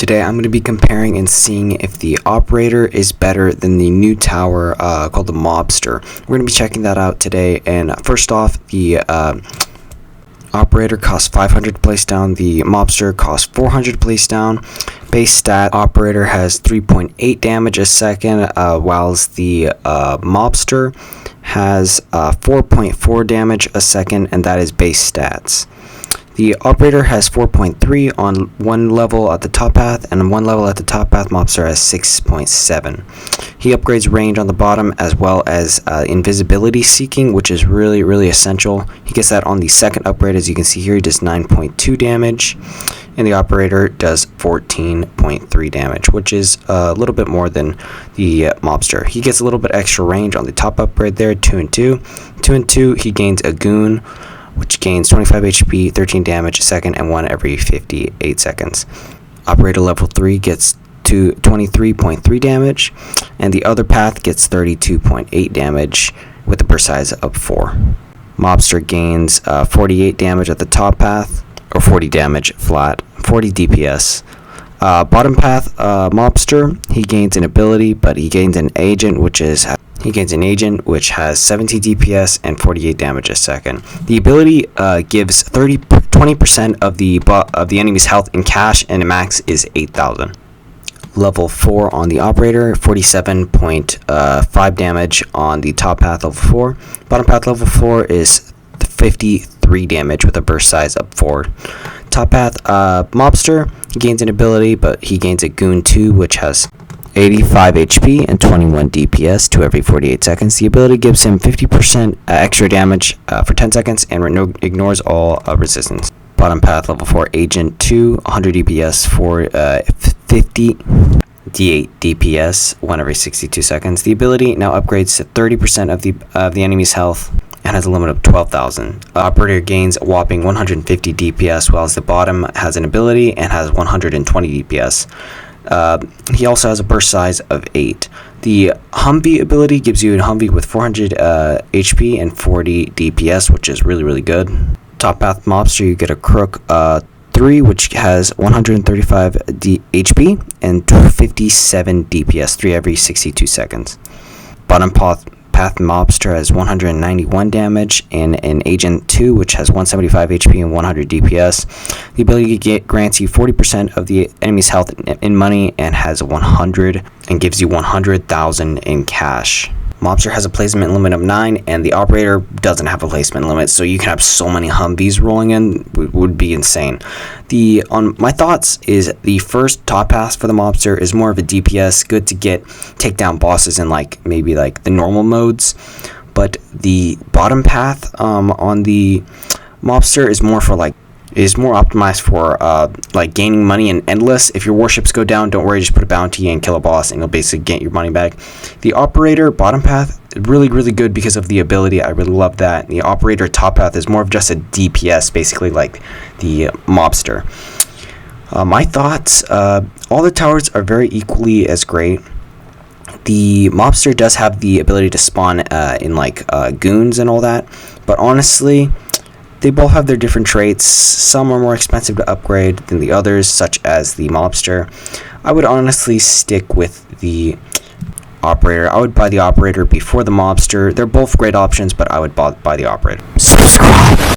Today I'm going to be comparing and seeing if the operator is better than the new tower called the Mobster. We're going to be checking that out today, and first off, the operator costs 500 to place down, the Mobster costs 400 to place down. Base stat, operator has 3.8 damage a second, whilst the Mobster has 4.4 damage a second, and that is base stats. The operator has 4.3 on one level at the top path, and on one level at the top path, Mobster has 6.7. He upgrades range on the bottom as well as invisibility seeking, which is really essential. He gets that on the second upgrade. As you can see here, he does 9.2 damage, and the operator does 14.3 damage, which is a little bit more than the Mobster. He gets a little bit extra range on the top upgrade there, 2 and 2. 2 and 2, he gains a goon, which gains 25 HP, 13 damage a second, and 1 every 58 seconds. Operator level 3 gets to 23.3 damage, and the other path gets 32.8 damage with a burst size of 4. Mobster gains 48 damage at the top path, or 40 damage flat, 40 DPS. Bottom path, Mobster, he gains an ability, but he gains an agent, which has 70 DPS and 48 damage a second. The ability gives 20% of the enemy's health in cash, and the max is 8,000. Level 4 on the operator, 47.5 damage on the top path level 4. Bottom path level 4 is 53 damage with a burst size of 4. Top path, Mobster, he gains an ability, but he gains a goon 2, which has 85 HP and 21 DPS to every 48 seconds. The ability gives him 50% extra damage for 10 seconds and ignores all resistance. Bottom path level 4 agent 2, 100 DPS for 50 D8 DPS 1 every 62 seconds. The ability now upgrades to 30% of the enemy's health and has a limit of 12,000. Operator gains a whopping 150 DPS, whilst the bottom has an ability and has 120 DPS. He also has a burst size of 8. The Humvee ability gives you a Humvee with 400 HP and 40 DPS, which is really good. Top path Mobster, you get a Crook 3, which has 135 HP and 57 DPS, 3 every 62 seconds. Bottom path Mobster has 191 damage and an Agent 2, which has 175 HP and 100 DPS. The ability grants you 40% of the enemy's health in money and has 100 and gives you 100,000 in cash. Mobster has a placement limit of 9, and the operator doesn't have a placement limit, so you can have so many Humvees rolling in, would be insane. On my thoughts is the first top pass for the Mobster is more of a DPS, good to take down bosses in maybe the normal modes, but the bottom path on the Mobster is more optimized for gaining money in endless. If your warships go down, don't worry, just put a bounty and kill a boss and you'll basically get your money back. The operator bottom path, really good because of the ability. I really love that. The operator top path is more of just a DPS, basically like the Mobster. My thoughts, all the towers are very equally as great. The Mobster does have the ability to spawn in goons and all that, but honestly, they both have their different traits. Some are more expensive to upgrade than the others, such as the Mobster. I would honestly stick with the operator. I would buy the operator before the Mobster. They're both great options, but I would buy the operator. Subscribe!